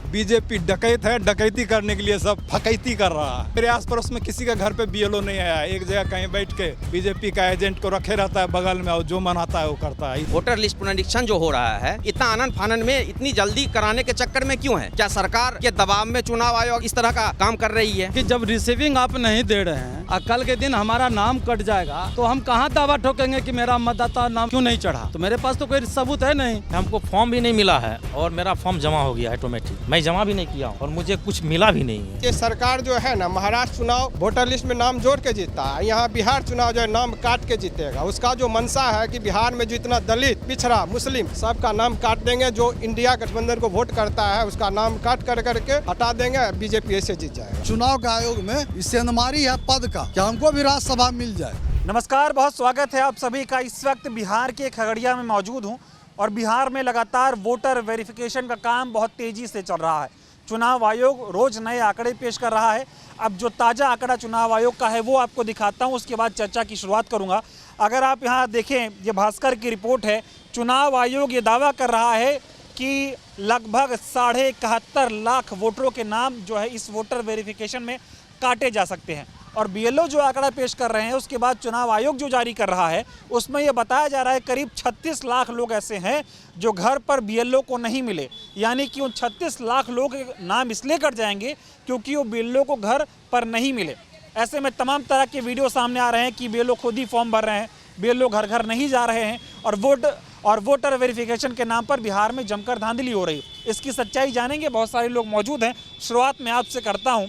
BJP डकैत है, डकैती करने के लिए सब फकैती कर रहा है। मेरे आस पड़ोस में किसी का घर पे बीएलओ नहीं आया, एक जगह कहीं बैठ के बीजेपी का एजेंट को रखे रहता है बगल में और जो मन आता है वो करता है। वोटर लिस्ट पुनरीक्षण जो हो रहा है, इतना आनन फानन में इतनी जल्दी कराने के चक्कर में क्यों है? क्या सरकार के दबाव में चुनाव आयोग इस तरह का काम कर रही है? कि जब रिसीविंग आप नहीं दे रहे हैं और कल के दिन हमारा नाम कट जाएगा तो हम कहाँ दावा ठोकेंगे कि मेरा मतदाता नाम क्यों नहीं चढ़ा? तो मेरे पास तो कोई सबूत है नहीं। हमको फॉर्म भी नहीं मिला है और मेरा फॉर्म जमा हो गया है ऑटोमेटिक। मैं जमा भी नहीं किया हूँ और मुझे कुछ मिला भी नहीं है। ये सरकार जो है ना, महाराष्ट्र चुनाव वोटर लिस्ट में नाम जोड़ के जीतता है, यहाँ बिहार चुनाव जो है नाम काट के जीतेगा। उसका जो मंशा है कि बिहार में जितना दलित, पिछड़ा, मुस्लिम सबका नाम काट देंगे। जो इंडिया गठबंधन को वोट करता है उसका नाम काट कर करके हटा देंगे, बीजेपी ऐसे जीत जाएगा। चुनाव का आयोग में सेंधमारी है पद का, क्या हमको भी राज्यसभा मिल जाए। नमस्कार, बहुत स्वागत है आप सभी का। इस वक्त बिहार के खगड़िया में मौजूद हूं और बिहार में लगातार वोटर वेरिफिकेशन का काम बहुत तेज़ी से चल रहा है। चुनाव आयोग रोज़ नए आंकड़े पेश कर रहा है। अब जो ताज़ा आंकड़ा चुनाव आयोग का है वो आपको दिखाता हूं, उसके बाद चर्चा की शुरुआत करूंगा। अगर आप यहां देखें, ये भास्कर की रिपोर्ट है। चुनाव आयोग ये दावा कर रहा है कि लगभग 71.5 लाख वोटरों के नाम जो है इस वोटर वेरिफिकेशन में काटे जा सकते हैं। और बीएलओ जो आंकड़ा पेश कर रहे हैं उसके बाद चुनाव आयोग जो जारी कर रहा है उसमें यह बताया जा रहा है करीब 36 लाख लोग ऐसे हैं जो घर पर बीएलओ को नहीं मिले। यानी कि उन 36 लाख लोग के नाम इसलिए कट जाएंगे क्योंकि वो बीएलओ को घर पर नहीं मिले। ऐसे में तमाम तरह के वीडियो सामने आ रहे हैं कि बीएलओ खुद ही फॉर्म भर रहे हैं, बीएलओ घर घर नहीं जा रहे हैं और वोटर वेरिफिकेशन के नाम पर बिहार में जमकर धांधली हो रही है। इसकी सच्चाई जानेंगे, बहुत सारे लोग मौजूद हैं। शुरुआत में आपसे करता हूं,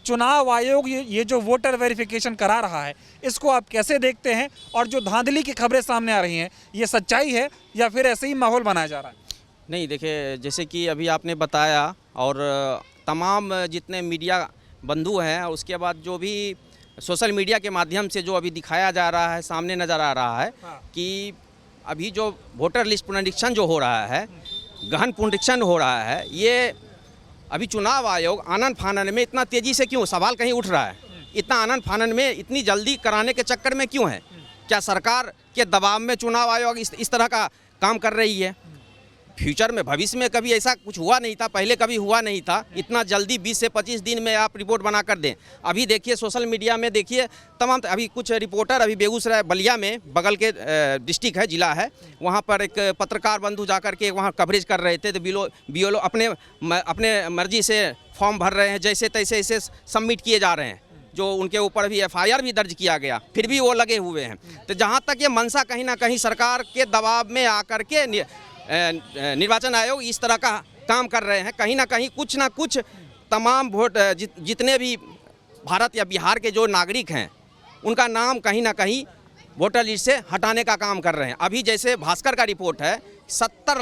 चुनाव आयोग ये जो वोटर वेरिफिकेशन करा रहा है इसको आप कैसे देखते हैं? और जो धांधली की खबरें सामने आ रही हैं ये सच्चाई है या फिर ऐसे ही माहौल बनाया जा रहा है? नहीं, देखिए, जैसे कि अभी आपने बताया और तमाम जितने मीडिया बंधु हैं, उसके बाद जो भी सोशल मीडिया के माध्यम से जो अभी दिखाया जा रहा है, सामने नज़र आ रहा है कि अभी जो वोटर लिस्ट पुनरीक्षण जो हो रहा है, गहन पुनरीक्षण हो रहा है, ये अभी चुनाव आयोग आनन फानन में इतना तेज़ी से क्यों, सवाल कहीं उठ रहा है, इतना आनन फानन में इतनी जल्दी कराने के चक्कर में क्यों है? क्या सरकार के दबाव में चुनाव आयोग इस तरह का काम कर रही है? फ्यूचर में, भविष्य में कभी ऐसा कुछ हुआ नहीं था, पहले कभी हुआ नहीं था। इतना जल्दी 20 से 25 दिन में आप रिपोर्ट बना कर दें। अभी देखिए सोशल मीडिया में देखिए तमाम, अभी कुछ रिपोर्टर अभी बेगूसराय बलिया में, बगल के डिस्ट्रिक्ट है, जिला है, वहाँ पर एक पत्रकार बंधु जाकर के वहाँ कवरेज कर रहे थे। तो बीएलओ अपने मर्जी से फॉर्म भर रहे हैं, जैसे तैसे इसे सबमिट किए जा रहे हैं, जो उनके ऊपर भी एफआईआर भी दर्ज किया गया, फिर भी वो लगे हुए हैं। तो जहाँ तक ये मंशा कहीं ना कहीं सरकार के दबाव में आकर के निर्वाचन आयोग इस तरह का काम कर रहे हैं, कहीं ना कुछ तमाम वोट जितने भी भारत या बिहार के जो नागरिक हैं उनका नाम कहीं ना कहीं वोटर लिस्ट से हटाने का काम कर रहे हैं। अभी जैसे भास्कर का रिपोर्ट है, 70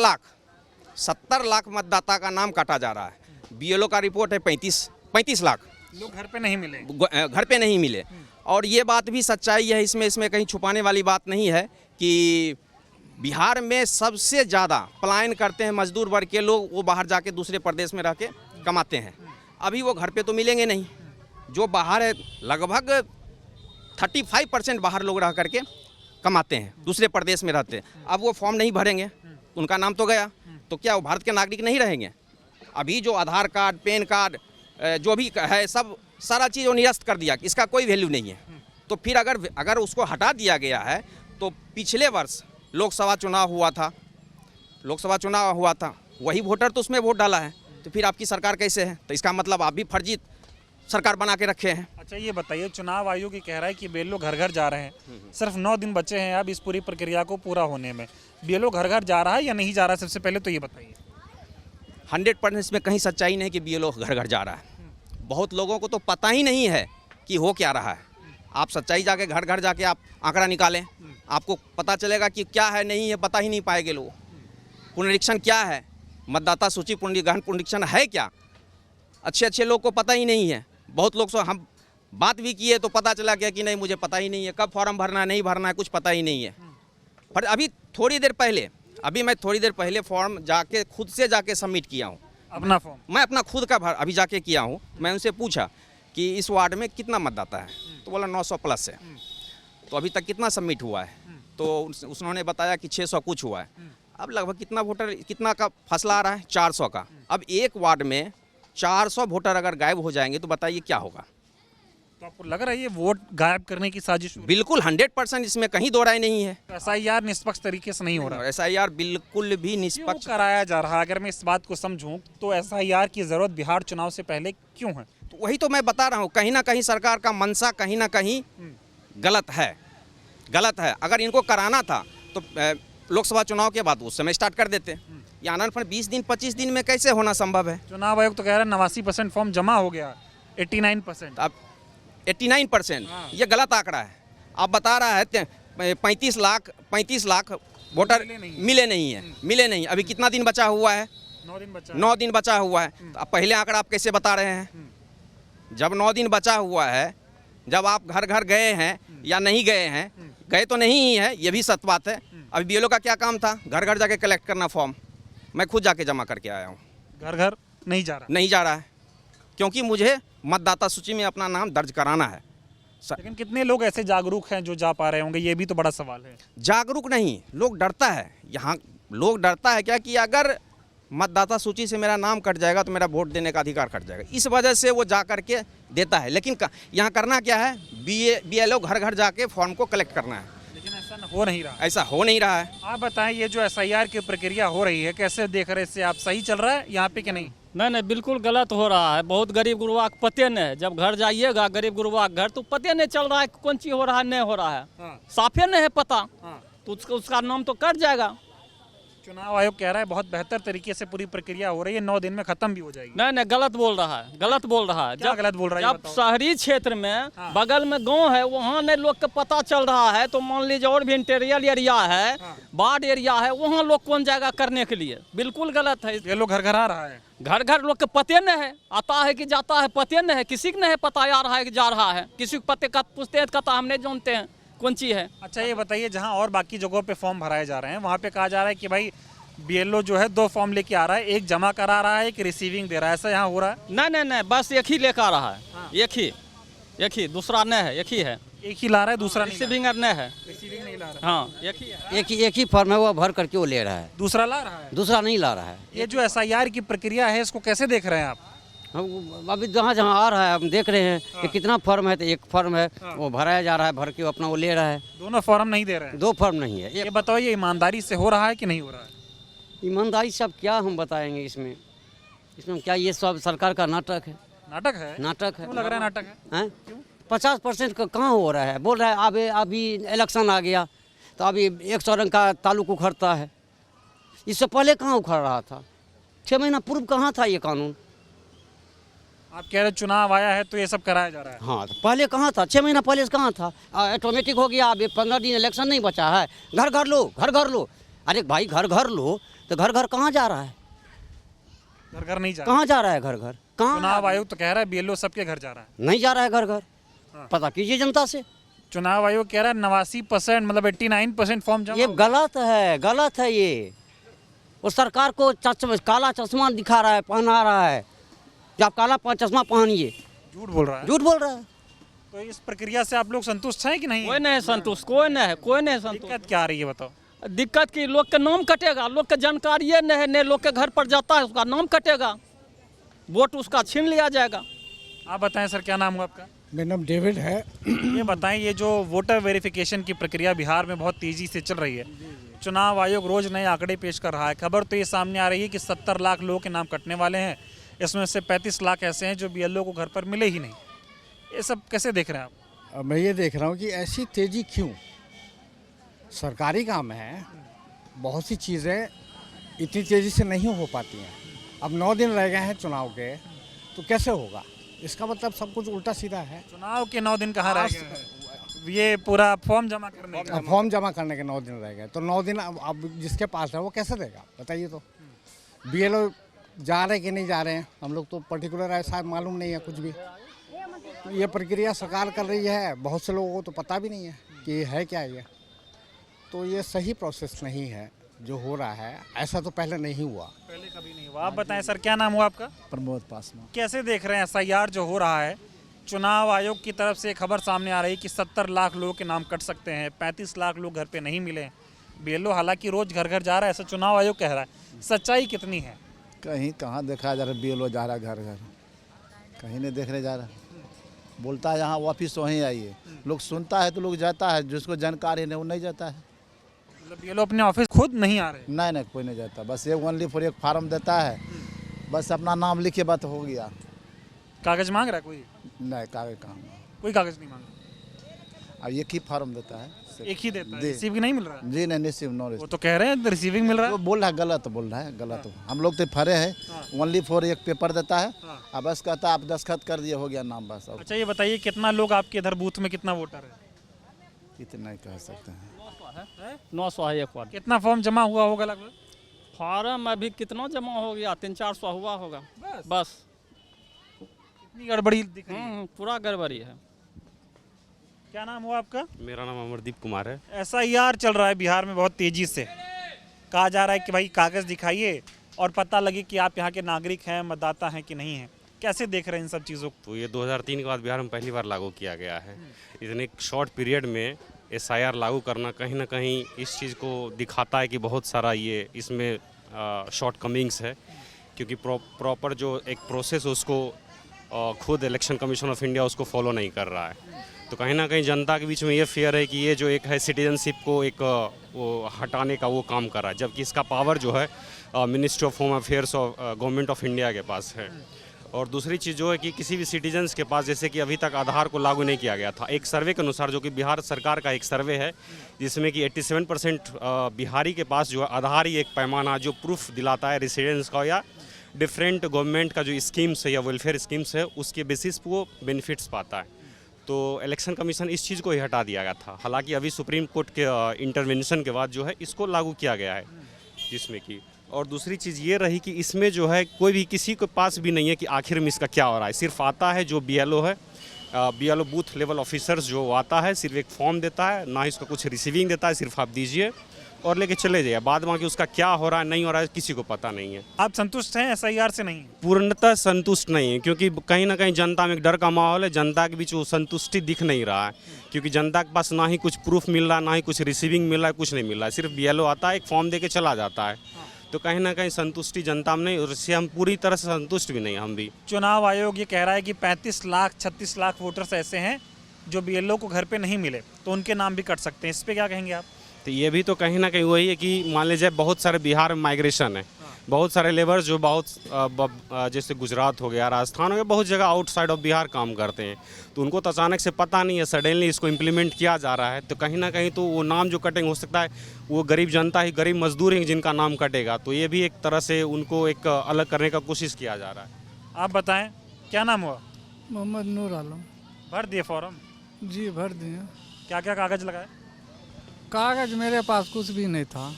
लाख मतदाता का नाम काटा जा रहा है। बीएलओ का रिपोर्ट है 35 लाख लोग घर पे नहीं मिले। और ये बात भी सच्चाई है, इसमें कहीं छुपाने वाली बात नहीं है कि बिहार में सबसे ज़्यादा पलायन करते हैं मजदूर वर्ग के लोग, वो बाहर जाके दूसरे प्रदेश में रह के कमाते हैं। अभी वो घर पे तो मिलेंगे नहीं। जो बाहर है, लगभग 35% बाहर लोग रह करके कमाते हैं, दूसरे प्रदेश में रहते हैं। अब वो फॉर्म नहीं भरेंगे, उनका नाम तो गया, तो क्या वो भारत के नागरिक नहीं रहेंगे? अभी जो आधार कार्ड, पैन कार्ड जो भी है, सब सारा चीज़ वो निरस्त कर दिया, इसका कोई वैल्यू नहीं है। तो फिर अगर उसको हटा दिया गया है, तो पिछले वर्ष लोकसभा चुनाव हुआ था, वही वोटर तो उसमें वोट डाला है, तो फिर आपकी सरकार कैसे है? तो इसका मतलब आप भी फर्जी सरकार बना के रखे हैं। अच्छा, ये बताइए, चुनाव आयोग ये कह रहा है कि बीएलओ घर घर जा रहे हैं, सिर्फ 9 दिन बचे हैं अब इस पूरी प्रक्रिया को पूरा होने में। बीएलओ घर घर जा रहा है या नहीं जा रहा है? सबसे पहले तो ये बताइए। 100% इसमें कहीं सच्चाई नहीं कि बीएलओ घर घर जा रहा है। बहुत लोगों को तो पता ही नहीं है कि हो क्या रहा है। आप सच्चाई जाके घर घर जाके आप आंकड़ा निकालें, आपको पता चलेगा कि क्या है, नहीं है, पता ही नहीं पाएंगे लोग। पुनरीक्षण क्या है, मतदाता सूची गहन पुनरीक्षण है क्या, अच्छे लोग को पता ही नहीं है। बहुत लोग से हम बात भी किए तो पता चला गया कि नहीं, मुझे पता ही नहीं है, कब फॉर्म भरना है, नहीं भरना है, कुछ पता ही नहीं है। पर मैं थोड़ी देर पहले फॉर्म खुद से जाके सबमिट किया हूँ। अपना फॉर्म मैं अपना खुद का अभी जाके किया हूँ। मैं उनसे पूछा कि इस वार्ड में कितना मतदाता है, तो बोला 900 प्लस है। तो अभी तक कितना सबमिट हुआ है? तो उन्होंने बताया कि 600 कुछ हुआ है। अब लगभग कितना का फासला आ रहा है? 400 का। अब एक वार्ड में 400 वोटर अगर गायब हो जाएंगे तो बताइए क्या होगा। तो आपको लग रहा है ये वोट गायब करने की साजिश? बिल्कुल 100%, इसमें कहीं दो राय नहीं है। SIR निष्पक्ष तरीके से नहीं हो रहा है। SIR बिल्कुल भी क्यों निष्पक्ष कराया जा रहा है? अगर मैं इस बात को समझूं तो SIR की जरूरत बिहार चुनाव से पहले क्यों है? तो वही तो मैं बता रहा हूँ, कहीं ना कहीं सरकार का मंशा कहीं ना कहीं गलत है। अगर इनको कराना था तो लोकसभा चुनाव के बाद उस समय स्टार्ट कर देते। ये आनंद 20 दिन 25 दिन में कैसे होना संभव है? चुनाव आयोग तो कह रहा है 89% फॉर्म जमा हो गया, 89%। अब 89% ये गलत आंकड़ा है। आप बता रहा है 35 लाख वोटर मिले नहीं। अभी कितना दिन बचा हुआ है? 9 दिन बचा हुआ है। तो अब पहले आंकड़ा आप कैसे बता रहे हैं? जब 9 दिन बचा हुआ है, जब आप घर घर गए हैं या नहीं गए हैं, गए तो नहीं ही है, ये भी सत्य बात है। अभी BLO का क्या काम था? घर घर जाके कलेक्ट करना फॉर्म। मैं खुद जाके जमा करके आया हूँ। घर घर नहीं जा रहा है, क्योंकि मुझे मतदाता सूची में अपना नाम दर्ज कराना है। लेकिन कितने लोग ऐसे जागरूक हैं जो जा पा रहे होंगे, ये भी तो बड़ा सवाल है। जागरूक नहीं, लोग डरता है। यहाँ लोग डरता है क्या कि अगर मतदाता सूची से मेरा नाम कट जाएगा तो मेरा वोट देने का अधिकार कट जाएगा, इस वजह से वो जा करके देता है। लेकिन यहाँ करना क्या है? BLO घर घर जाके फॉर्म को कलेक्ट करना है। लेकिन ऐसा हो नहीं रहा है। आप बताएं, ये जो SIR की प्रक्रिया हो रही है कैसे देख रहे हैं इससे? आप सही चल रहा है यहाँ पे कि नहीं? नहीं, बिल्कुल गलत हो रहा है। बहुत गरीब गुरबा को पते नहीं है। जब घर जाइएगा गरीब गुरबा घर तो पते नहीं चल रहा है कौन चीज हो रहा है, नहीं हो रहा है। साफे नहीं है पता, तो उसका नाम तो कट जाएगा। चुनाव आयोग कह रहा है बहुत बेहतर तरीके से पूरी प्रक्रिया हो रही है, 9 दिन में खत्म भी हो जाएगी। नहीं, गलत बोल रहा है। क्या गलत बोल रहा है? जब शहरी क्षेत्र में बगल में गांव है वहाँ नहीं लोग को पता चल रहा है, तो मान लीजिए और भी इंटीरियर एरिया है, बाढ़ एरिया है, वहाँ लोग कौन जाएगा करने के लिए? बिल्कुल गलत है। ये लोग घर घर आ रहा है, घर घर लोग के पते नहीं है, आता है कि जाता है पते नहीं है, किसी को नहीं पता आ रहा है कि जा रहा है, किसी को पते का पूछते हैं कहता हम नहीं जानते हैं कौन चीज है। अच्छा ये बताइए, जहाँ और बाकी जगहों पे फॉर्म भराए जा रहे हैं वहाँ पे कहा जा रहा है कि भाई BLO जो है 2 फॉर्म लेके आ रहा है, एक जमा करा रहा है, एक रिसीविंग दे रहा है, ऐसा यहाँ हो रहा है? नहीं, बस एक ही लेकर आ रहा है। एक ही दूसरा नहीं है, एक ही है। एक ही ला रहा है, दूसरा रिसीविंग नहीं है। रिसीविंग नहीं ला रहा। हाँ, एक ही फॉर्म है, वो भर करके वो ले रहा है, दूसरा ला रहा है, दूसरा नहीं ला रहा है। ये जो SIR की प्रक्रिया है इसको कैसे देख रहे हैं आप? हम अभी जहाँ आ रहा है हम देख रहे हैं कि कितना फॉर्म है, तो एक फॉर्म है वो भराया जा रहा है, भर के वो अपना वो ले रहा है। दोनों फॉर्म नहीं दे रहे हैं? 2 फॉर्म नहीं है। ये बताओ, ये ईमानदारी से हो रहा है कि नहीं हो रहा है? ईमानदारी से अब क्या हम बताएंगे इसमें क्या? ये सब सरकार का नाटक है। नाटक है? क्यों लग रहा है नाटक है? 50% का कहाँ हो रहा है? बोल रहा है अभी इलेक्शन आ गया तो अभी 100 रंग का ताल्लुक उखड़ता है। इससे पहले कहाँ उखड़ रहा था? 6 महीना पूर्व कहाँ था ये कानून? आप कह रहे चुनाव आया है तो ये सब कराया जा रहा है? हाँ, तो पहले कहाँ था? 6 महीना पहले कहाँ था? ऑटोमेटिक हो गया। अभी 15 दिन इलेक्शन नहीं बचा है, घर घर लो। अरे भाई घर घर लो तो घर घर कहाँ जा रहा है? घर घर नहीं जा कहाँ जा रहा है? घर घर कहाँ? चुनाव आयोग तो कह रहा है BLO सबके घर जा रहा है। नहीं जा रहा है घर घर। पता कीजिए जनता से। चुनाव आयोग कह रहा है 89% मतलब 89% फॉर्म जमा। ये गलत है ये। वो सरकार को काला चश्मा दिखा रहा है, पहना रहा है कि आप काला चश्मा पहनिए। झूठ बोल रहा है। तो इस प्रक्रिया से आप लोग संतुष्ट हैं कि नहीं? कोई नहीं संतुष्ट। दिक्कत क्या आ रही है बताओ? दिक्कत की लोग का नाम कटेगा, लोग का जानकारी नहीं, लोग के घर पर जाता है उसका नाम कटेगा, वोट उसका छीन लिया जाएगा। आप बताएं सर, क्या नाम हुआ आपका? मेरा नाम डेविड है। ये बताएं, ये जो वोटर वेरिफिकेशन की प्रक्रिया बिहार में बहुत तेजी से चल रही है, चुनाव आयोग रोज नए आंकड़े पेश कर रहा है, खबर तो ये सामने आ रही है कि 70 लाख लोगों के नाम कटने वाले हैं, इसमें से 35 लाख ऐसे हैं जो BLO को घर पर मिले ही नहीं। ये सब कैसे देख रहे हैं आप? मैं ये देख रहा हूँ कि ऐसी तेज़ी क्यों? सरकारी काम है, बहुत सी चीज़ें इतनी तेज़ी से नहीं हो पाती हैं। अब 9 दिन रह गए हैं चुनाव के, तो कैसे होगा? इसका मतलब सब कुछ उल्टा सीधा है। चुनाव के 9 दिन कहाँ रह गए? ये पूरा फॉर्म जमा करने का? फॉर्म जमा करने के 9 दिन रह गए, तो 9 दिन अब जिसके पास है वो कैसे देगा बताइए? तो BLO जा रहे कि नहीं जा रहे हैं, हम लोग तो पर्टिकुलर ऐसा मालूम नहीं है कुछ भी। तो ये प्रक्रिया सरकार कर रही है, बहुत से लोगों को तो पता भी नहीं है कि है क्या ये। तो ये सही प्रोसेस नहीं है जो हो रहा है, ऐसा तो पहले नहीं हुआ। पहले कभी नहीं हुआ। आप बताएं सर, क्या नाम हुआ आपका? प्रमोद पासवान। कैसे देख रहे हैं SIR जो हो रहा है? चुनाव आयोग की तरफ से खबर सामने आ रही है कि 70 लाख लोगों के नाम कट सकते हैं, 35 लाख लोग घर पे नहीं मिले। BLO हालांकि रोज घर घर जा रहा है, ऐसा चुनाव आयोग कह रहा है, सच्चाई कितनी है? कहीं कहाँ देखा जा रहा है BLO जा रहा है घर घर? कहीं नहीं देखने जा रहा, बोलता है यहाँ ऑफिस वहीं आइए, लोग सुनता है तो लोग जाता है, जिसको जानकारी नहीं वो नहीं जाता है। मतलब ये लोग अपने ऑफिस खुद नहीं आ रहे? नहीं कोई नहीं जाता, बस एक ओनली फॉर एक फार्म देता है, बस अपना नाम लिखे बात हो गया। कागज मांग रहा है कोई? नहीं कागज कहाँ, कोई कागज नहीं मांग अब एक ही फार्म देता है, रहा, एक ही देता है, जी। रिसीव नहीं मिल रहा है? जी नहीं रिसीव नो वो रिसीव, तो कह रहे हैं रिसीविंग मिल रहा वो है। बोल रहा है गलत बोल रहा है, गलत हम लोग तो फरे हैं, ओनली फॉर एक पेपर देता है, अब बस कहता है आप दस्तखत कर दिए हो गया नाम बस। अब अच्छा ये बताइए कितना लोग आपके इधर बूथ में, कितना वोटर है? इतना ही कह सकते हैं। 900 है एक बार। कितना फॉर्म जमा हुआ होगा लगभग? फार्म अभी कितना जमा हो गया, 300-400 हुआ होगा बस। इतनी गड़बड़ी दिख रही है। पूरा गड़बड़ी है। क्या नाम हुआ आपका? मेरा नाम अमरदीप कुमार है। SIR चल रहा है बिहार में बहुत तेजी से। कहा जा रहा है कि भाई कागज़ दिखाइए और पता लगे कि आप यहाँ के नागरिक हैं, मतदाता हैं कि नहीं हैं। कैसे देख रहे हैं इन सब चीज़ों को? तो ये 2003 के बाद बिहार में पहली बार लागू किया गया है। इतने शॉर्ट पीरियड में SIR लागू करना कहीं ना कहीं इस चीज़ को दिखाता है कि बहुत सारा ये इसमें शॉर्ट कमिंग्स है, क्योंकि प्रॉपर जो एक प्रोसेस उसको खुद इलेक्शन कमीशन ऑफ इंडिया उसको फॉलो नहीं कर रहा है। तो कहीं ना कहीं जनता के बीच में ये फेयर है कि ये जो एक है सिटीजनशिप को एक वो हटाने का वो काम कर रहा है, जबकि इसका पावर जो है ministry of home affairs of government of India के पास है। और दूसरी चीज़ जो है कि किसी भी सिटीजन्स के पास, जैसे कि अभी तक आधार को लागू नहीं किया गया था, एक सर्वे के अनुसार जो कि बिहार सरकार का एक सर्वे है जिसमें कि 87% बिहारी के पास जो है आधार ही एक पैमाना जो प्रूफ दिलाता है रेसिडेंस का या डिफरेंट गवर्नमेंट का जो स्कीम्स है या वेलफेयर स्कीम्स है उसके बेसिस पर वो बेनिफिट्स पाता है। तो इलेक्शन कमीशन इस चीज़ को ही हटा दिया गया था। हालांकि अभी सुप्रीम कोर्ट के इंटरवेंशन के बाद जो है इसको लागू किया गया है, जिसमें कि और दूसरी चीज़ ये रही कि इसमें जो है कोई भी किसी के पास भी नहीं है कि आखिर में इसका क्या हो रहा है। सिर्फ आता है जो BLO है, BLO बूथ लेवल ऑफिसर्स जो आता है सिर्फ एक फॉर्म देता है, ना इसका कुछ रिसीविंग देता है, सिर्फ आप दीजिए और लेके चले जाइए। बाद में कि उसका क्या हो रहा है नहीं हो रहा है किसी को पता नहीं है। आप संतुष्ट हैं SIR से? नहीं, पूर्णतः संतुष्ट नहीं है, क्योंकि कहीं ना कहीं जनता में एक डर का माहौल है। जनता के बीच वो संतुष्टि दिख नहीं रहा है, क्योंकि जनता के पास ना ही कुछ प्रूफ मिल रहा है, ना ही कुछ रिसीविंग मिल रहा है, कुछ नहीं मिल रहा है। सिर्फ BLO आता है, एक फॉर्म दे के चला जाता है। तो कहीं ना कहीं संतुष्टि जनता में नहीं, और इससे हम पूरी तरह से संतुष्ट भी नहीं। हम भी चुनाव आयोग ये कह रहा है कि 35 लाख 36 लाख वोटर्स ऐसे हैं जो BLO को घर पे नहीं मिले, तो उनके नाम भी कट सकते हैं। इस पर क्या कहेंगे आप? तो ये भी तो कहीं ना कहीं वही है कि मान लीजिए बहुत सारे बिहार में माइग्रेशन है, बहुत सारे लेबर्स जो बहुत जैसे गुजरात हो गया, राजस्थान हो गया, बहुत जगह आउटसाइड ऑफ बिहार काम करते हैं। तो उनको तो अचानक से पता नहीं है, सडनली इसको इम्प्लीमेंट किया जा रहा है। तो कहीं ना कहीं तो वो नाम जो कटेंगे, हो सकता है वो गरीब जनता ही, गरीब मजदूर ही जिनका नाम कटेगा। तो ये भी एक तरह से उनको एक अलग करने का कोशिश किया जा रहा है। आप बताएं क्या नाम हुआ? मोहम्मद नूर आलम। भर दिए फॉर्म? जी भर दिए। क्या क्या कागज लगाए? कागज मेरे पास कुछ भी नहीं था,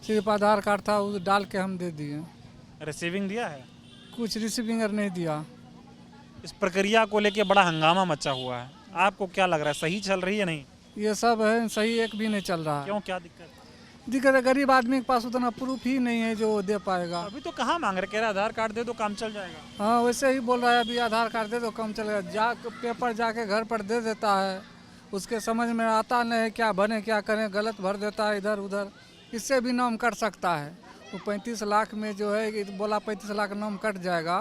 सिर्फ आधार कार्ड था, उस डाल के हम दे दिए। रिसीविंग दिया है? कुछ रिसीविंगर नहीं दिया। इस प्रक्रिया को लेके बड़ा हंगामा मचा हुआ है, आपको क्या लग रहा है सही चल रही है? नहीं, ये सब है सही, एक भी नहीं चल रहा है। क्यों, क्या दिक्कत? दिक्कत है गरीब आदमी के पास उतना प्रूफ ही नहीं है जो दे पाएगा। अभी तो कहाँ मांग रहे, कह रहे आधार कार्ड दे दो काम चल जाएगा। हाँ वैसे ही बोल रहा है, अभी आधार कार्ड दे दो काम चलेगा। पेपर जाके घर पर दे देता है, उसके समझ में आता नहीं है क्या बने क्या करें, गलत भर देता है इधर उधर। इससे भी नाम कट सकता है। वो 35 लाख में जो है बोला 35 लाख नाम कट जाएगा,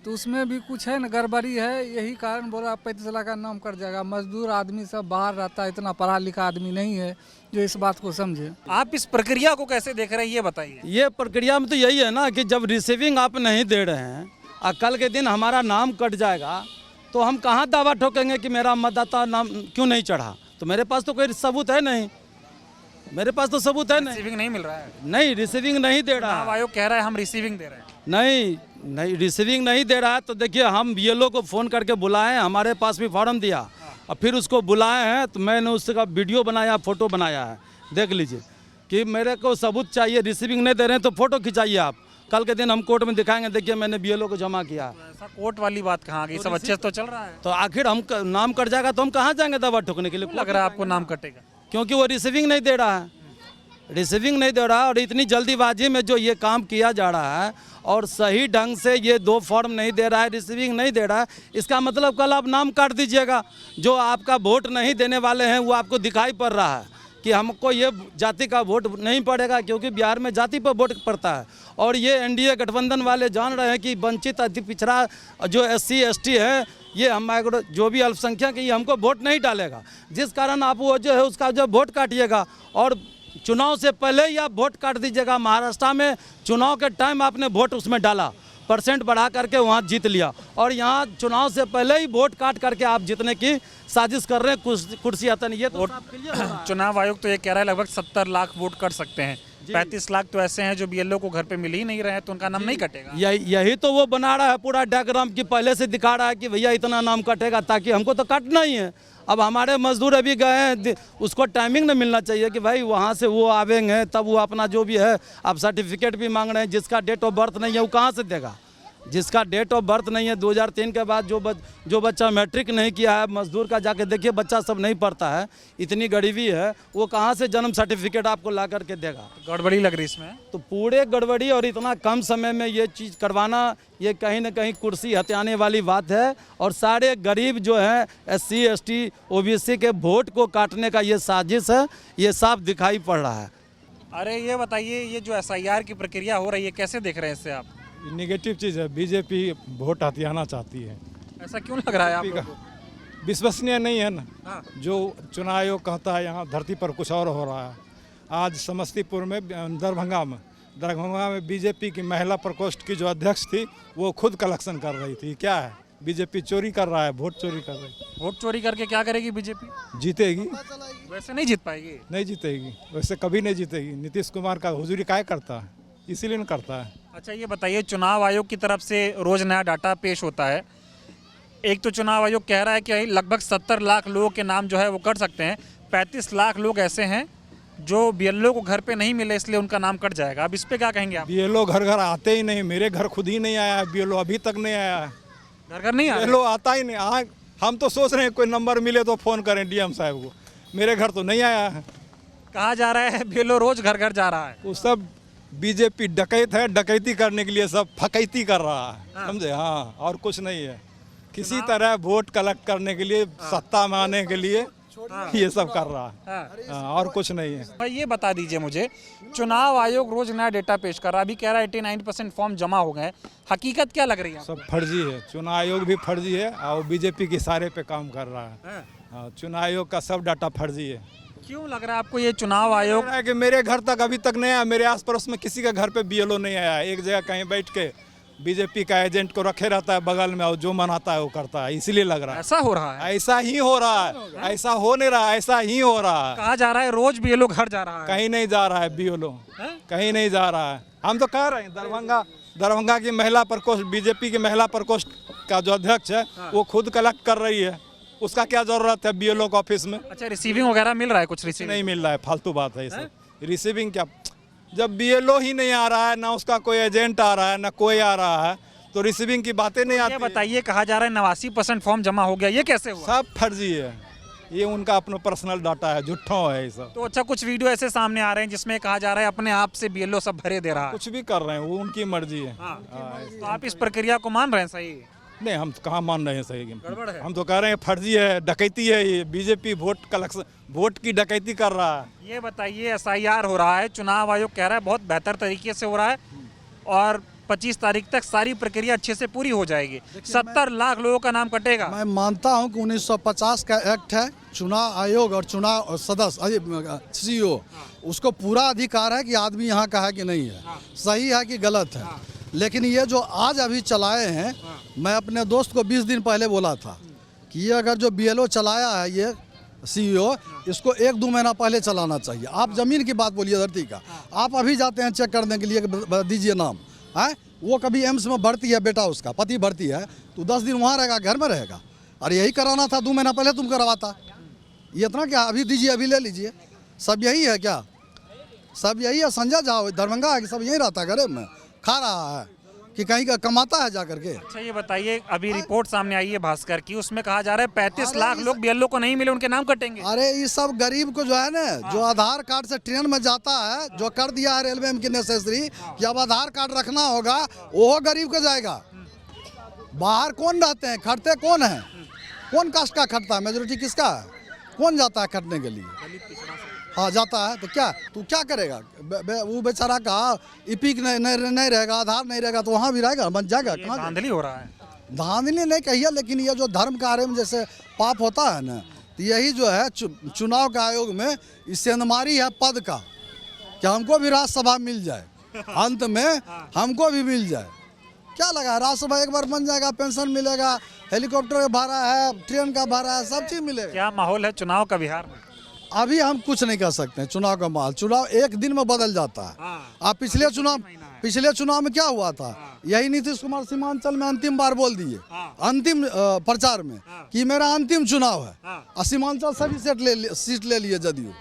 तो उसमें भी कुछ है न गड़बड़ी है, यही कारण बोला 35 लाख का नाम कट जाएगा। मजदूर आदमी सब बाहर रहता है, इतना पढ़ा लिखा आदमी नहीं है जो इस बात को समझे। आप इस प्रक्रिया को कैसे देख रहे हैं ये बताइए? ये प्रक्रिया में तो यही है ना कि जब रिसीविंग आप नहीं दे रहे हैं और कल के दिन हमारा नाम कट जाएगा, तो हम कहाँ दावा ठोकेंगे कि मेरा मतदाता नाम क्यों नहीं चढ़ा? तो मेरे पास तो कोई सबूत है नहीं, मेरे पास तो सबूत है नहीं। रिसीविंग नहीं मिल रहा है? नहीं, रिसीविंग नहीं दे रहा है। आयोग कह रहा है हम रिसीविंग दे रहे हैं। नहीं रिसीविंग नहीं दे रहा है। तो देखिए, हम BLO को फ़ोन करके बुलाए, हमारे पास भी फॉर्म दिया और फिर उसको बुलाए हैं, तो मैंने उसका वीडियो बनाया, फ़ोटो बनाया है, देख लीजिए कि मेरे को सबूत चाहिए। रिसीविंग नहीं दे रहे हैं तो फ़ोटो खिंचाइए आप, कल के दिन हम कोर्ट में दिखाएंगे, देखिए मैंने BLO को जमा किया। तो ऐसा कोर्ट वाली बात कहाँ आ गई? सब अच्छे तो चल रहा है। तो आखिर हम नाम कट जाएगा तो हम कहाँ जाएंगे दवा ठोकने के लिए? लग रहा है आपको नाम कटेगा? क्योंकि वो रिसीविंग नहीं दे रहा है, रिसीविंग नहीं दे रहा। और इतनी जल्दीबाजी में जो ये काम किया जा रहा है और सही ढंग से ये 2 फॉर्म नहीं दे रहा है, रिसीविंग नहीं दे रहा है, इसका मतलब कल आप नाम काट दीजिएगा। जो आपका वोट नहीं देने वाले हैं वो आपको दिखाई पड़ रहा है। कि हमको ये जाति का वोट नहीं पड़ेगा, क्योंकि बिहार में जाति पर वोट पड़ता है। और ये एनडीए गठबंधन वाले जान रहे हैं कि वंचित अति पिछड़ा जो SC ST है, ये हम जो भी अल्पसंख्यक है, ये हमको वोट नहीं डालेगा। जिस कारण आप वो जो है उसका जो वोट काटिएगा और चुनाव से पहले ही आप वोट काट दीजिएगा। महाराष्ट्र में चुनाव के टाइम आपने वोट उसमें डाला, परसेंट बढ़ा करके वहाँ जीत लिया, और यहाँ चुनाव से पहले ही वोट काट करके आप जीतने की साजिश कर रहे हैं कुर्सी हतन। ये तो चुनाव आयोग तो ये कह रहा है लगभग 70 लाख वोट कर सकते हैं। 35 लाख तो ऐसे हैं जो BLO को घर पे मिल ही नहीं रहे हैं, तो उनका नाम नहीं कटेगा। यही तो वो बना रहा है पूरा डायग्राम की, पहले से दिखा रहा है कि भैया इतना नाम कटेगा, ताकि हमको तो काटना ही है। अब हमारे मजदूर अभी गए हैं, उसको टाइमिंग न मिलना चाहिए कि भाई वहाँ से वो आवेंगे तब वो अपना जो भी है, आप सर्टिफिकेट भी मांग रहे हैं। जिसका डेट ऑफ बर्थ नहीं है वो कहाँ से देगा? जिसका डेट ऑफ बर्थ नहीं है, 2003 के बाद जो बच्चा मैट्रिक नहीं किया है, मजदूर का जाके देखिए बच्चा सब नहीं पढ़ता है, इतनी गरीबी है, वो कहाँ से जन्म सर्टिफिकेट आपको ला करके देगा? गड़बड़ी लग रही इसमें। तो पूरे गड़बड़ी, और इतना कम समय में ये चीज़ करवाना, ये कहीं ना कहीं कुर्सी हथियाने वाली बात है। और सारे गरीब जो हैं SC ST OBC के वोट को काटने का ये साजिश है, ये साफ दिखाई पड़ रहा है। अरे ये बताइए, ये जो SIR की प्रक्रिया हो रही है, कैसे देख रहे हैं इससे आप? नेगेटिव चीज़ है। बीजेपी वोट हथियाना चाहती है। ऐसा क्यों लग रहा है आपको? विश्वसनीय नहीं है ना। हाँ। जो चुनाव आयोग कहता है यहाँ धरती पर कुछ और हो रहा है। आज समस्तीपुर में, दरभंगा में बीजेपी की महिला प्रकोष्ठ की जो अध्यक्ष थी, वो खुद कलेक्शन कर रही थी। क्या है? बीजेपी चोरी कर रहा है, वोट चोरी कर रही है। वोट चोरी करके क्या करेगी बीजेपी? जीतेगी। वैसे नहीं जीत पाएगी। नहीं जीतेगी, वैसे कभी नहीं जीतेगी। नीतीश कुमार का हुजूरी काय करता है, इसीलिए नहीं करता है। अच्छा ये बताइए, चुनाव आयोग की तरफ से रोज नया डाटा पेश होता है। एक तो चुनाव आयोग कह रहा है कि लगभग 70 लाख लोगों के नाम जो है वो कट सकते हैं। 35 लाख लोग ऐसे हैं जो BLO को घर पे नहीं मिले, इसलिए उनका नाम कट जाएगा। अब इस पे क्या कहेंगे आप? BLO घर घर आते ही नहीं। मेरे घर खुद ही नहीं आया है BLO, अभी तक नहीं आया है। घर घर नहीं आया? BLO आता ही नहीं। हम तो सोच रहे हैं कोई नंबर मिले तो फ़ोन करें DM साहब को। मेरे घर तो नहीं आया है। कहा जा रहा है BLO रोज घर घर जा रहा है। वो सब बीजेपी डकैत है, डकैती करने के लिए सब फकैती कर रहा है, समझे? हाँ, और कुछ नहीं है। किसी तरह वोट कलेक्ट करने के लिए, सत्ता में आने के लिए ये सब कर रहा है। और कुछ नहीं है। भाई ये बता दीजिए मुझे, चुनाव आयोग रोज नया डेटा पेश कर रहा है, अभी कह रहा है 89% फॉर्म जमा हो गए, हकीकत क्या लग रही है? सब फर्जी है। चुनाव आयोग भी फर्जी है और बीजेपी के इशारे पे काम कर रहा है। चुनाव आयोग का सब डाटा फर्जी है। क्यों लग रहा है आपको ये चुनाव आयोग? है कि मेरे घर तक अभी तक नहीं आया, मेरे आस पड़ोस में किसी के घर पे BLO नहीं आया। एक जगह कहीं बैठ के बीजेपी का एजेंट को रखे रहता है बगल में, और जो मनाता है वो करता है, इसीलिए लग रहा है। ऐसा हो रहा है? ऐसा ही हो रहा है। ऐसा हो नहीं रहा, ऐसा ही हो रहा है। कहा जा रहा है रोज BLO घर जा रहा है। कहीं नहीं जा रहा है BLO, कहीं नहीं जा रहा है। हम तो कह रहे हैं दरभंगा की महिला प्रकोष्ठ, बीजेपी की महिला प्रकोष्ठ का जो अध्यक्ष है, वो खुद कलेक्ट कर रही है। उसका क्या जरूरत है BLO के ऑफिस में? अच्छा रिसीविंग वगैरह मिल रहा है? कुछ रिसीविंग नहीं मिल रहा है, फालतू बात है ये सब। रिसीविंग क्या? जब BLO ही नहीं आ रहा है, ना उसका कोई एजेंट आ रहा है, ना कोई आ रहा है, तो रिसीविंग की बातें नहीं आती। बताइए, कहा जा रहा है 89% फॉर्म जमा हो गया, ये कैसे हुआ? सब फर्जी है। ये उनका अपना पर्सनल डाटा है, झूठों है ये सब। तो अच्छा, कुछ वीडियो ऐसे सामने आ रहे हैं जिसमें कहा जा रहा है अपने आप से BLO सब भरे दे रहा है। कुछ भी कर रहे हैं, वो उनकी मर्जी है। तो आप इस प्रक्रिया को मान रहे हैं सही? नहीं, हम कहाँ मान रहे हैं सही। हम तो कह रहे हैं फर्जी है, डकैती है। ये बीजेपी वोट कलेक्शन, वोट की डकैती कर रहा है। ये बताइए, SIR हो रहा है, चुनाव आयोग कह रहा है बहुत बेहतर तरीके से हो रहा है और 25 तारीख तक सारी प्रक्रिया अच्छे से पूरी हो जाएगी। 70 लाख लोगों का नाम कटेगा। मैं मानता हूं कि 1950 का एक्ट है, चुनाव आयोग और चुनाव सदस्य CEO, उसको पूरा अधिकार है कि आदमी यहाँ का है कि नहीं है, सही है कि गलत है। लेकिन ये जो आज अभी चलाए हैं, मैं अपने दोस्त को 20 दिन पहले बोला था कि ये अगर जो BLO चलाया है ये CEO, इसको 1-2 महीना पहले चलाना चाहिए। आप ज़मीन की बात बोलिए, धरती का। आप अभी जाते हैं चेक करने के लिए, दीजिए नाम है। वो कभी एम्स में भर्ती है, बेटा उसका पति भर्ती है, तो 10 दिन वहाँ रहेगा, घर में रहेगा। और यही कराना था, 2 महीना पहले तुम करवाता। ये इतना क्या, अभी दीजिए, अभी ले लीजिए। सब यही है क्या? सब यही है? संजय जाओ दरभंगा है कि सब यही रहता है, घरे में खा रहा है कि कहीं का कमाता है जा करके? अच्छा ये बताइए, अभी रिपोर्ट सामने आई है भास्कर की, उसमें कहा जा रहा है 35 लाख लोग BLO को नहीं मिले, उनके नाम कटेंगे। अरे ये सब गरीब को जो है ना, जो आधार कार्ड से ट्रेन में जाता है, जो कर दिया है रेलवे में की नेसेसरी कि अब आधार कार्ड रखना होगा, वो गरीब को जाएगा। बाहर कौन रहते हैं, खटते कौन है? कौन कास्ट का खटता है? मेजोरिटी किसका है? कौन जाता है खटने के लिए? हाँ जाता है तो क्या तू क्या करेगा? वो बेचारा का इपिक नहीं रहेगा, आधार नहीं रहेगा तो वहाँ भी रहेगा, बन जाएगा। कहाँ धांधली हो रहा है? धांधली नहीं कहिए, लेकिन ये जो धर्म कार्य में जैसे पाप होता है ना, तो यही जो है चुनाव के आयोग में सेंधमारी है पद का, कि हमको भी राज्यसभा मिल जाए, अंत में हमको भी मिल जाए। क्या लगा, राज्यसभा एक बार बन जाएगा, पेंशन मिलेगा, हेलीकॉप्टर का भाड़ा है, ट्रेन का भाड़ा है, सब चीज मिलेगा। क्या माहौल है चुनाव का बिहार में? अभी हम कुछ नहीं कर सकते हैं चुनाव का माहौल। चुनाव एक दिन में बदल जाता है। आप पिछले चुनाव में क्या हुआ था? यही नीतीश कुमार सीमांचल में अंतिम बार बोल दिए, अंतिम प्रचार में, कि मेरा अंतिम चुनाव है, और सीमांचल सभी सीट ले लिए जदयू।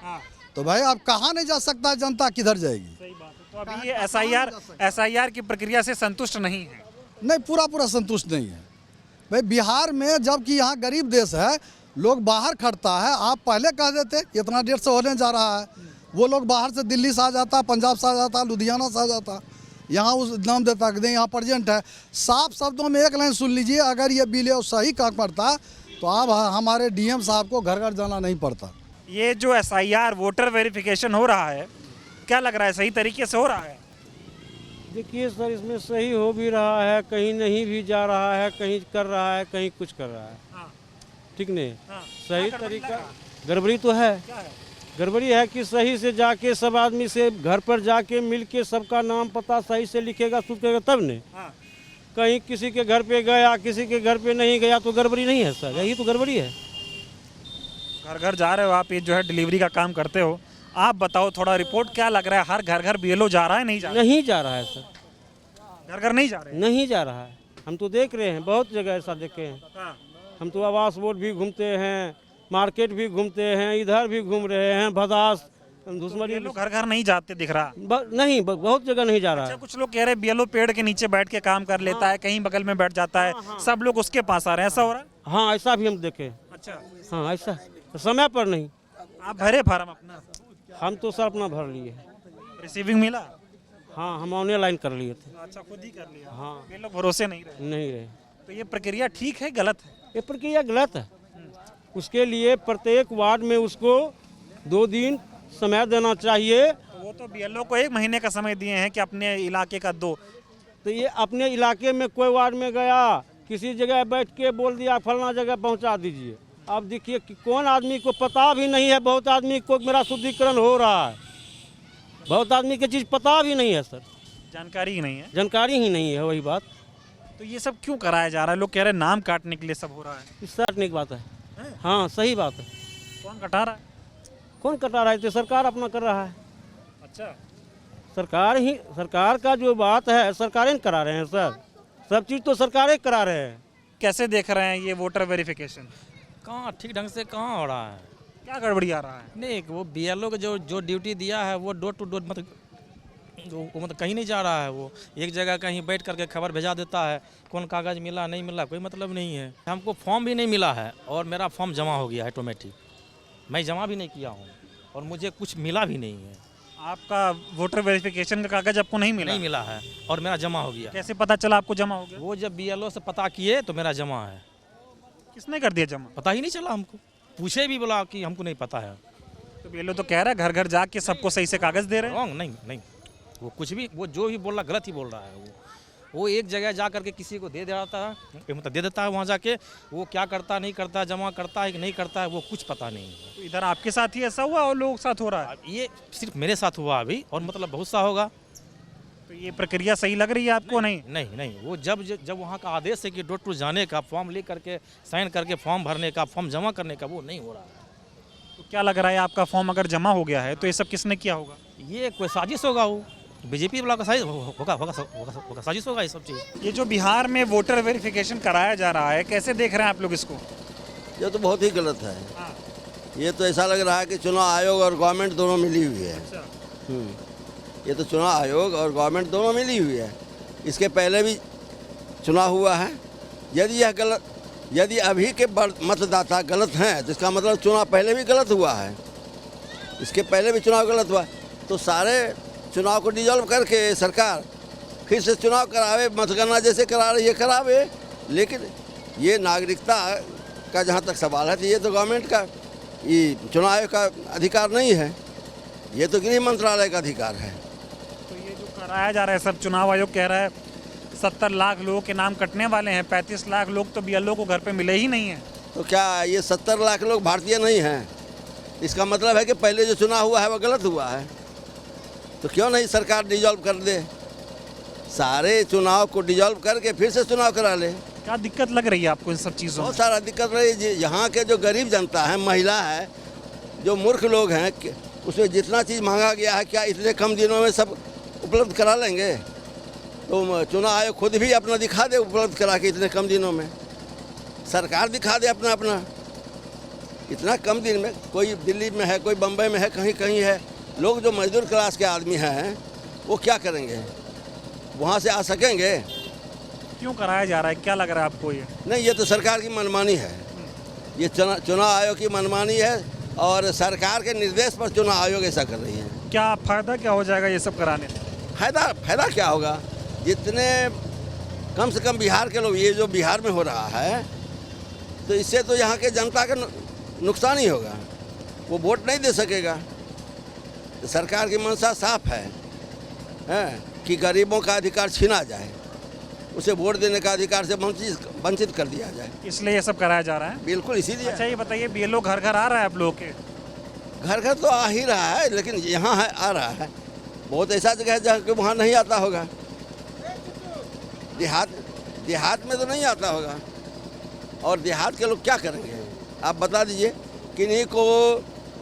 तो भाई अब कहाँ नहीं जा सकता है, जनता किधर जाएगी? तो अभी ये SIR की प्रक्रिया से संतुष्ट नहीं है? नहीं, पूरा संतुष्ट नहीं है भाई। बिहार में जबकि यहाँ गरीब देश है, लोग बाहर खटता है। आप पहले कह देते इतना 150 होने जा रहा है, वो लोग बाहर से दिल्ली से आ जाता, पंजाब से आ जाता, लुधियाना से आ जाता, यहाँ उस नाम देता कि नहीं यहाँ प्रेजेंट है। साफ शब्दों में एक लाइन सुन लीजिए, अगर ये बिल सही काम करता तो अब हमारे DM साहब को घर घर जाना नहीं पड़ता। ये जो SIR वोटर वेरिफिकेशन हो रहा है, क्या लग रहा है सही तरीके से हो रहा है? देखिए सर, इसमें सही हो भी रहा है, कहीं नहीं भी जा रहा है, कहीं कर रहा है, कहीं कुछ कर रहा है। ठीक नहीं, सही तरीका गड़बड़ी तो है। गड़बड़ी है कि सही से जाके सब आदमी से घर पर जाके मिल के सबका नाम पता सही से लिखेगा, सूट करेगा, तब नहीं। कहीं किसी के घर पे गया, किसी के घर पे नहीं गया तो गड़बड़ी नहीं है सर, यही तो गड़बड़ी है। घर घर जा रहे हो आप, ये जो है डिलीवरी का काम करते हो, आप बताओ थोड़ा रिपोर्ट क्या लग रहा है? हर घर घर BLO जा रहा है नहीं जा रहा? नहीं जा रहा है सर, घर घर नहीं जा रहे? नहीं जा रहा है। हम तो देख रहे हैं, बहुत जगह ऐसा देखे हैं। हम तो आवास बोर्ड भी घूमते हैं, मार्केट भी घूमते हैं, इधर भी घूम रहे हैं, भदास दुश्मनी। लोग घर घर नहीं जाते दिख रहा? नहीं, बहुत जगह नहीं जा रहा है। कुछ लोग कह रहे हैं BLO पेड़ के नीचे बैठ के काम कर लेता है, कहीं बगल में बैठ जाता है, सब लोग उसके पास आ रहे हैं, ऐसा हो रहा है? हाँ, ऐसा भी हम देखे। अच्छा, हाँ, ऐसा समय पर नहीं। आप भरे फार्म अपना? हम तो सर अपना भर लिए। रिसीविंग मिला? हाँ, हम ऑनलाइन कर लिए थे। अच्छा, खुद ही कर लिया? हाँ। ये लोग भरोसे नहीं रहे? तो ये प्रक्रिया ठीक है गलत है? ये प्रक्रिया गलत है। उसके लिए प्रत्येक वार्ड में उसको 2 दिन समय देना चाहिए। तो वो तो BLO को 1 महीने का समय दिए हैं कि अपने इलाके का 2। तो ये अपने इलाके में कोई वार्ड में गया, किसी जगह बैठ के बोल दिया फलना जगह पहुंचा दीजिए। अब देखिए कि कौन आदमी को पता भी नहीं है, बहुत आदमी को मेरा शुद्धिकरण हो रहा है, बहुत आदमी की चीज़ पता भी नहीं है सर, जानकारी ही नहीं है। जानकारी ही नहीं है, वही बात। तो ये सब क्यों कराया जा रहा है? लोग कह रहे हैं नाम काटने के लिए सब हो रहा है। इस काटने की बात है। हाँ, सही बात है। कौन कटा रहा है? कौन कटा रहा है? तो सरकार अपना कर रहा है। अच्छा, सरकार का जो बात है सरकारें करा रहे हैं सर, सब चीज़ तो सरकारें करा रहे हैं। कैसे देख रहे हैं ये वोटर वेरिफिकेशन? कहाँ ठीक ढंग से कहाँ हो रहा है? क्या गड़बड़ी आ रहा है? नहीं, वो BLO के जो ड्यूटी दिया है वो डोर टू डोर मतलब कहीं नहीं जा रहा है। वो एक जगह कहीं बैठ करके खबर भेजा देता है, कौन कागज़ मिला नहीं मिला कोई मतलब नहीं है। हमको फॉर्म भी नहीं मिला है और मेरा फॉर्म जमा हो गया है ऑटोमेटिक, मैं जमा भी नहीं किया हूँ और मुझे कुछ मिला भी नहीं है। आपका वोटर वेरिफिकेशन का कागज़ आपको नहीं मिला? नहीं मिला है और मेरा जमा हो गया। कैसे पता चला आपको जमा हो गया? वो जब BLO से पता किए तो मेरा जमा है। किसने कर दिया जमा? पता ही नहीं चला हमको, पूछे भी बोला कि हमको नहीं पता है। तो BLO तो कह रहा है घर घर जाके सबको सही से कागज़ दे रहे हैं। नहीं, वो कुछ भी, वो जो भी बोल रहा गलत ही बोल रहा है। वो एक जगह जा करके किसी को दे देता है, मतलब दे देता है, वहाँ जाके वो क्या करता नहीं करता, जमा करता है कि नहीं करता है, वो कुछ पता नहीं है। तो इधर आपके साथ ही ऐसा हुआ और लोगों के साथ हो रहा है? ये सिर्फ मेरे साथ हुआ अभी और मतलब बहुत सा होगा। तो ये प्रक्रिया सही लग रही है आपको? नहीं, वो जब वहाँ का आदेश है कि डोर टू जाने का, फॉर्म ले करके साइन करके फॉर्म भरने का, फॉर्म जमा करने का, वो नहीं हो रहा है। तो क्या लग रहा है आपका फॉर्म अगर जमा हो गया है तो ये सब किसने किया होगा? ये कोई साजिश होगा, वो BJP वाला का होगा, साजिश होगा ये सब चीज़। ये जो बिहार में वोटर वेरिफिकेशन कराया जा रहा है, कैसे देख रहे हैं आप लोग इसको? ये तो बहुत ही गलत है। ये तो ऐसा लग रहा है कि चुनाव आयोग और गवर्नमेंट दोनों मिली हुई है। ये तो चुनाव आयोग और गवर्नमेंट दोनों मिली हुई है। इसके पहले भी चुनाव हुआ है। यदि अभी के मतदाता गलत हैं तो इसका मतलब चुनाव पहले भी गलत हुआ है। इसके पहले भी चुनाव गलत हुआ, तो सारे चुनाव को डिजॉल्व करके सरकार फिर से चुनाव करावे, मतगणना जैसे करा रही है करावे। लेकिन ये नागरिकता का जहाँ तक सवाल है तो ये तो गवर्नमेंट का, ये चुनाव आयोग का अधिकार नहीं है। ये तो गृह मंत्रालय का अधिकार है। तो ये जो कराया जा रहा है सब, चुनाव आयोग कह रहा है 70 लाख लोगों के नाम कटने वाले हैं, 35 लाख लोग तो BLO को घर पे मिले ही नहीं है। तो क्या ये 70 लाख लोग भारतीय नहीं हैं? इसका मतलब है कि पहले जो चुनाव हुआ है वो गलत हुआ है। तो क्यों नहीं सरकार डिजॉल्व कर दे, सारे चुनाव को डिजॉल्व करके फिर से चुनाव करा ले। क्या दिक्कत लग रही है आपको इन सब चीज़ों में? बहुत सारा दिक्कत रही है। यहाँ के जो गरीब जनता है, महिला है, जो मूर्ख लोग हैं, उसमें जितना चीज़ मांगा गया है क्या इतने कम दिनों में सब उपलब्ध करा लेंगे? तो चुनाव आयोग खुद भी अपना दिखा दे उपलब्ध करा के इतने कम दिनों में, सरकार दिखा दे अपना इतना कम दिन में। कोई दिल्ली में है, कोई बम्बई में है, कहीं कहीं है। लोग जो मजदूर क्लास के आदमी हैं वो क्या करेंगे? वहाँ से आ सकेंगे? क्यों कराया जा रहा है, क्या लग रहा है आपको? ये नहीं, ये तो सरकार की मनमानी है, ये चुनाव आयोग की मनमानी है और सरकार के निर्देश पर चुनाव आयोग ऐसा कर रही है। क्या फ़ायदा क्या हो जाएगा ये सब कराने से? फायदा क्या होगा? जितने कम से कम बिहार के लोग, ये जो बिहार में हो रहा है, तो इससे तो यहाँ के जनता का नुकसान ही होगा, वो वोट नहीं दे सकेगा। तो सरकार की मंशा साफ है कि गरीबों का अधिकार छीना जाए, उसे वोट देने का अधिकार से वंचित कर दिया जाए, इसलिए ये सब कराया जा रहा है। बिल्कुल इसीलिए। अच्छा ये बताइए, BLO घर घर आ रहा है आप लोगों के? घर तो आ ही रहा है, लेकिन यहाँ है आ रहा है। बहुत ऐसा जगह है जहाँ के वहाँ नहीं आता होगा, देहात में तो नहीं आता होगा। और देहात के लोग क्या करेंगे आप बता दीजिए? किन्हीं को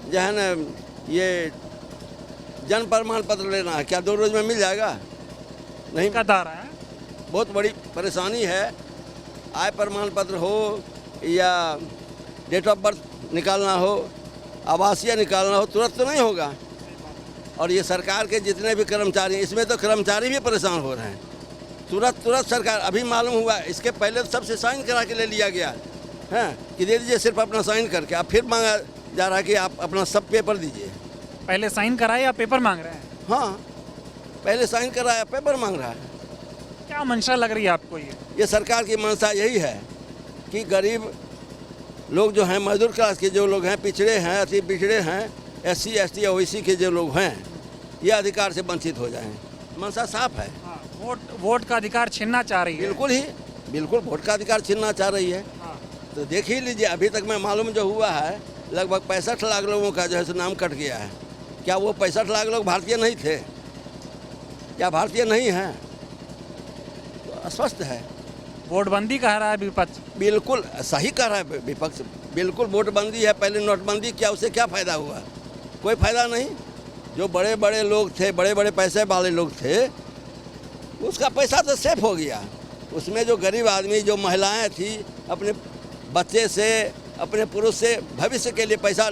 जो है ना ये जन्म प्रमाण पत्र लेना है, क्या 2 रोज में मिल जाएगा? नहीं दिक्कत आ रहा है, बहुत बड़ी परेशानी है। आय प्रमाण पत्र हो या डेट ऑफ बर्थ निकालना हो, आवासीय निकालना हो, तुरंत तो नहीं होगा। और ये सरकार के जितने भी कर्मचारी, इसमें तो कर्मचारी भी परेशान हो रहे हैं। तुरंत सरकार, अभी मालूम हुआ, इसके पहले तो सबसे साइन करा के ले लिया गया है कि दे दीजिए सिर्फ अपना साइन करके। अब फिर मांगा जा रहा है कि आप अपना सब पेपर दीजिए। पहले साइन कराए या पेपर मांग रहे हैं? हाँ, पहले साइन कराया, पेपर मांग रहा है। क्या मंशा लग रही है आपको? ये सरकार की मंशा यही है कि गरीब लोग जो हैं, मजदूर क्लास के जो लोग हैं, पिछड़े हैं, अति पिछड़े हैं, SC ST या OBC के जो लोग हैं, ये अधिकार से वंचित हो जाएं। मंशा साफ है। वोट का अधिकार छीनना चाह रही है। बिल्कुल वोट का अधिकार छीनना चाह रही है। तो देख ही लीजिए, अभी तक मैं मालूम जो हुआ है, लगभग 65 लाख लोगों का जो है नाम कट गया है। क्या वो 65 लाख लोग भारतीय नहीं थे? क्या भारतीय नहीं हैं? तो स्पष्ट है। वोटबंदी कह रहा है विपक्ष। बिल्कुल सही कह रहा है विपक्ष, बिल्कुल वोटबंदी है। पहले नोटबंदी क्या, उससे क्या फ़ायदा हुआ? कोई फ़ायदा नहीं। जो बड़े बड़े लोग थे, बड़े बड़े पैसे वाले लोग थे, उसका पैसा तो सेफ हो गया। उसमें जो गरीब आदमी, जो महिलाएं थी, अपने बच्चे से, अपने पुरुष से भविष्य के लिए पैसा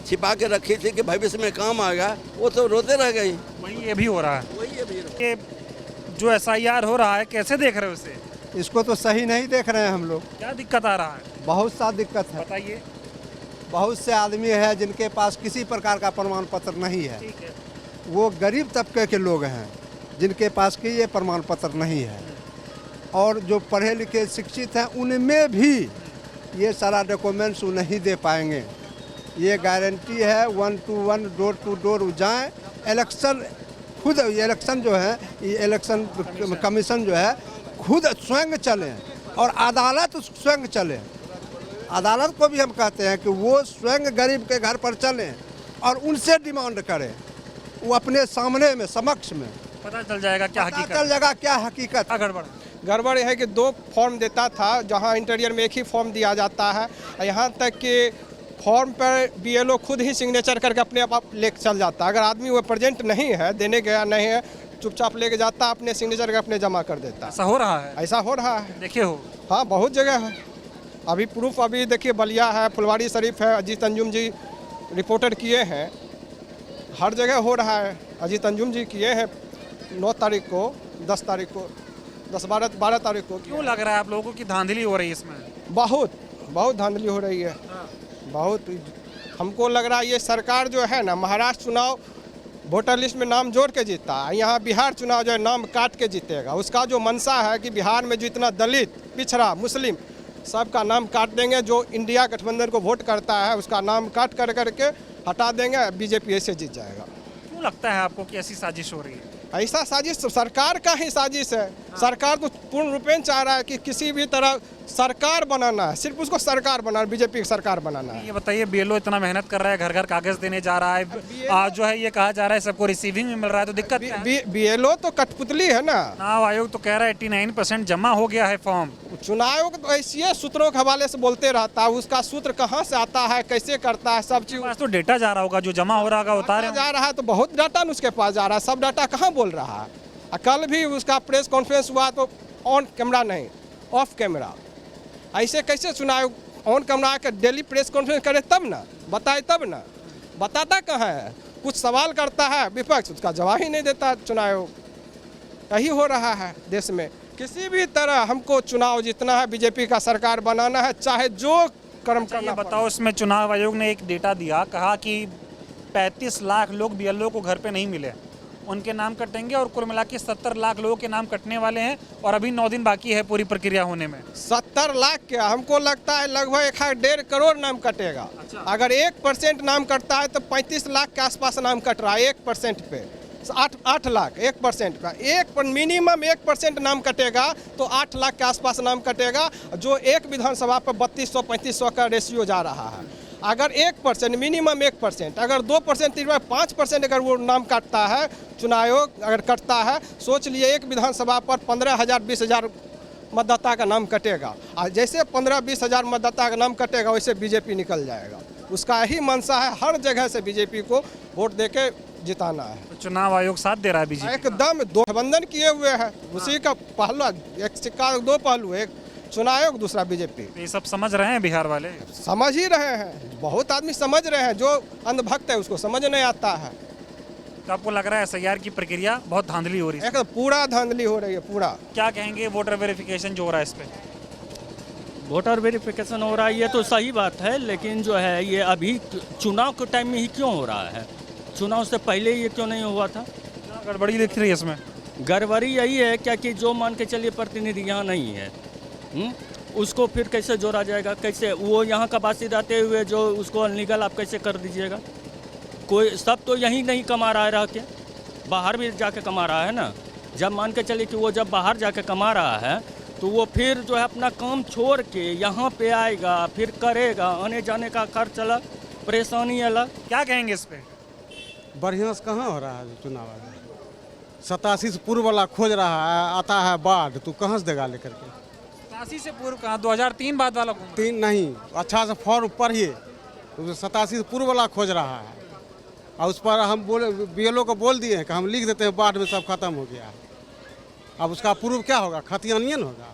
छिपा के रखी थी कि भविष्य में काम आएगा, वो तो रोते रह गई। वही ये भी हो रहा है। ये जो SIR हो रहा है, कैसे देख रहे हो इसे? इसको तो सही नहीं देख रहे हैं हम लोग। क्या दिक्कत आ रहा है? बहुत सा दिक्कत है। बताइए। बहुत से आदमी है जिनके पास किसी प्रकार का प्रमाण पत्र नहीं है। ठीक है। वो गरीब तबके के लोग हैं जिनके पास की ये प्रमाण पत्र नहीं है। और जो पढ़े लिखे शिक्षित हैं, उनमें भी ये सारा डॉक्यूमेंट्स वो नहीं दे पाएंगे। ये गारंटी है 1 to 1 डोर टू डोर जाएँ। इलेक्शन खुद, इलेक्शन जो है, ये इलेक्शन कमीशन जो है खुद स्वयं चले और अदालत स्वयं चले। अदालत को भी हम कहते हैं कि वो स्वयं गरीब के घर पर चलें और उनसे डिमांड करें। वो अपने सामने में, समक्ष में पता चल जाएगा क्या हकीकत, चल जाएगा क्या हकीकत। गड़बड़ है कि 2 फॉर्म देता था, जहां इंटीरियर में एक ही फॉर्म दिया जाता है। यहां तक कि फॉर्म पर BLO खुद ही सिग्नेचर करके अपने आप लेके चल जाता है। अगर आदमी वो प्रेजेंट नहीं है, देने गया नहीं है, चुपचाप लेके जाता, अपने सिग्नेचर करके अपने जमा कर देता। ऐसा हो रहा है? ऐसा हो रहा है, देखिए हो। हाँ, बहुत जगह है। अभी प्रूफ, अभी देखिए बलिया है, फुलवारी शरीफ है, अजीत अंजुम जी रिपोर्टेड किए हैं। हर जगह हो रहा है। अजीत अंजुम जी किए हैं 9 तारीख को, 10 तारीख को, 12 तारीख को। क्यों लग रहा है आप लोगों की धांधली हो रही है इसमें? बहुत धांधली हो रही है। बहुत हमको लग रहा है ये सरकार जो है ना, महाराष्ट्र चुनाव वोटर लिस्ट में नाम जोड़ के जीता है, यहाँ बिहार चुनाव जो है नाम काट के जीतेगा। उसका जो मंशा है कि बिहार में जितना दलित, पिछड़ा, मुस्लिम, सबका नाम काट देंगे। जो इंडिया गठबंधन को वोट करता है उसका नाम काट करके हटा देंगे। BJP ऐसे जीत जाएगा। लगता है आपको कि ऐसी साजिश हो रही है? ऐसा साजिश सरकार का ही साजिश है। सरकार तो पूर्ण रूपेण चाह रहा है कि किसी भी तरह सरकार बनाना है, सिर्फ उसको सरकार बनाना, बीजेपी की सरकार बनाना है। ये बताइए, बीएलओ इतना मेहनत कर रहा है, घर घर कागज देने जा रहा है, आज जो है ये कहा जा रहा है सबको रिसीविंग में मिल रहा है, तो दिक्कत क्या है? बीएलओ तो कठपुतली है ना। चुनाव आयोग तो कह रहा है 89% जमा हो गया है फॉर्म। चुनाव आयोग तो ऐसे सूत्रों के हवाले से बोलते रहता है, उसका सूत्र कहाँ से आता है, कैसे करता है, सब चीज तो डेटा जा रहा होगा, जो जमा हो रहा होगा उतारे जा रहा है, तो बहुत डाटा उसके पास जा रहा है, सब डाटा कहाँ बोल रहा है। कल भी उसका प्रेस कॉन्फ्रेंस हुआ तो ऑन कैमरा नहीं, ऑफ कैमरा। ऐसे कैसे चुनाव ऑन कैमरा के डेली प्रेस कॉन्फ्रेंस करे तब ना बताए, तब ना बताता कहाँ है। कुछ सवाल करता है विपक्ष, उसका जवाब ही नहीं देता चुनाव आयोग। यही हो रहा है देश में। किसी भी तरह हमको चुनाव जीतना है, बीजेपी का सरकार बनाना है, चाहे जो कर्म करना। बताओ, इसमें चुनाव आयोग ने एक डेटा दिया, कहा कि 35 लाख लोग बीएलओ को घर पे नहीं मिले, उनके नाम कटेंगे और कुल मिला के 70 लाख लोगों के नाम कटने वाले हैं और अभी 9 दिन बाकी है पूरी प्रक्रिया होने में। 70 लाख क्या, हमको लगता है लगभग 1.5 करोड़ नाम कटेगा। अगर 1% नाम कटता है तो 35 लाख के आसपास नाम कट रहा है 1% पे। 8 लाख 1% का, मिनिमम 1% नाम कटेगा तो 8 लाख के आसपास नाम कटेगा, जो एक विधानसभा पर 3200-3500 का रेशियो जा रहा है। अगर 1% मिनिमम 1%, अगर 2% 5% अगर वो नाम काटता है, चुनाव आयोग अगर कटता है, सोच लिए एक विधानसभा पर 15,000-20,000 मतदाता का नाम कटेगा। और जैसे 15-20,000 मतदाता का नाम कटेगा वैसे बीजेपी निकल जाएगा। उसका यही मंशा है, हर जगह से बीजेपी को वोट देके जिताना है। तो चुनाव आयोग साथ दे रहा है बीजेपी? एकदम गठबंधन किए हुए है, उसी का पहलू, एक सिक्का का 2 पहलू, एक चुनाव आयोग दूसरा बीजेपी। ये सब समझ रहे हैं बिहार वाले? समझ ही रहे हैं, बहुत आदमी समझ रहे हैं, जो अंधभक्त है उसको समझ नहीं आता है। तो आपको लग रहा है एसआईआर की प्रक्रिया बहुत धांधली हो रही है? एकदम पूरा धांधली हो रही है, पूरा। क्या कहेंगे वोटर वेरिफिकेशन जो हो रहा है इस पे? वोटर वेरिफिकेशन हो रहा है ये तो सही बात है, लेकिन जो है ये अभी चुनाव के टाइम में ही क्यों हो रहा है? चुनाव से पहले ये क्यों नहीं हुआ था? गड़बड़ी दिख रही है इसमें। गड़बड़ी यही है क्या कि जो मान के चलिए प्रतिनिधि यहाँ नहीं है, उसको फिर कैसे जोड़ा जाएगा? कैसे वो यहाँ का वासी रहते हुए जो उसको अनलीगल आप कैसे कर दीजिएगा? कोई सब तो यहीं नहीं कमा रहा है, रह के बाहर भी जाके कमा रहा है ना। जब मान के चलिए कि वो जब बाहर जाके कमा रहा है तो वो फिर जो है अपना काम छोड़ के यहाँ पे आएगा, फिर करेगा, आने जाने का खर्च अलग, परेशानी अलग। क्या कहेंगे इस पे? बढ़िया से कहाँ हो रहा है चुनाव? 87 से पूर्व वाला खोज रहा है, आता है बाढ़, तू कहाँ से देगा लेकर के? 87 से पूर्व कहाँ, 2003 बाद वाला? 3 नहीं, अच्छा से फॉर्म पढ़िए, 87 से पूर्व वाला खोज रहा है। और उस पर हम बीएलओ को बोल दिए हैं कि हम लिख देते हैं बाढ़ में सब खत्म हो गया। अब उसका प्रूफ क्या होगा? खतियानियन होगा।